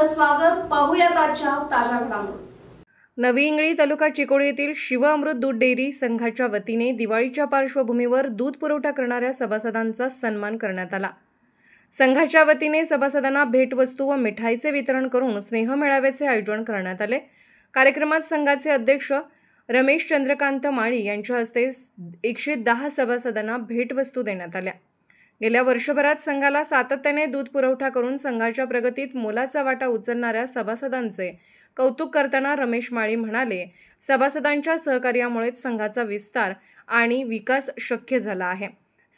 आपलं स्वागत. पाहूयात आजच्या ताज्या घडामोडी. नवी इंगळी तालुका चिकोडी येथील शिव अमृत दूध डेअरी संघाच्या वतीने दिवाळीच्या पार्श्वभूमीवर दूध पुरवठा करणाऱ्या सभासदांचा सन्मान करण्यात आला. संघाच्या वतीने सभासदांना भेटवस्तू व मिठाईचे वितरण करून स्नेह मेळाव्याचे आयोजन करण्यात आले. कार्यक्रमात संघाचे अध्यक्ष रमेश चंद्रकांत माळी यांच्या हस्ते 110 सभासदांना भेटवस्तू देण्यात आल्या. गेल्या वर्षभरात संघाला सातत्याने दूध पुरवठा करून संघाच्या प्रगतीत मोलाचा वाटा उचलणाऱ्या सभासदांचे कौतुक करताना रमेश माळी म्हणाले, सभासदांच्या सहकार्यामुळेच संघाचा विस्तार आणि विकास शक्य झाला आहे.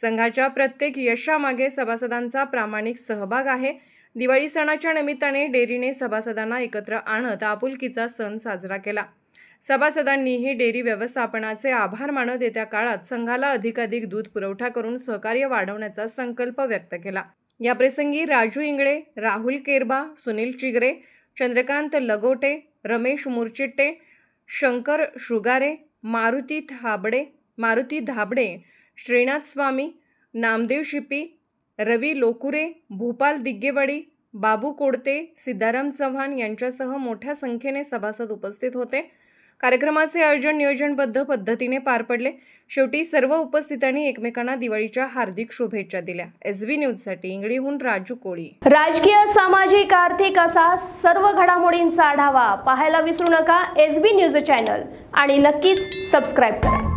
संघाच्या प्रत्येक यशामागे सभासदांचा प्रामाणिक सहभाग आहे. दिवाळी सणाच्या निमित्ताने डेअरीने सभासदांना एकत्र आणत आपुलकीचा सण साजरा केला. सभासदांनीही डेअरी व्यवस्थापनाचे आभार मानत येत्या काळात संघाला अधिकाधिक दूध पुरवठा करून सहकार्य वाढवण्याचा संकल्प व्यक्त केला. या प्रसंगी राजू इंगळे, राहुल केरबा, सुनील चिगरे, चंद्रकांत लगोटे, रमेश मुरचिट्टे, शंकर शुगारे, मारुती धाबडे, श्रीनाथ स्वामी, नामदेव शिपी, रवी लोकुरे, भूपाल दिग्गेवाडी, बाबू कोडते, सिद्धाराम चव्हाण यांच्यासह मोठ्या संख्येने सभासद उपस्थित होते. कार्यक्रमाचे आयोजन नियोजनबद्ध पद्धतीने पार पडले. शेवटी सर्व उपस्थितांनी एकमेकांना दिवाळीच्या हार्दिक शुभेच्छा दिल्या. SB न्यूजसाठी इंगळीहून राजू कोळी. राजकीय, सामाजिक, आर्थिक असा सर्व घडामोडींचा आढावा पाहायला विसरू नका SB न्यूज चॅनल आणि नक्कीच सबस्क्राईब करा.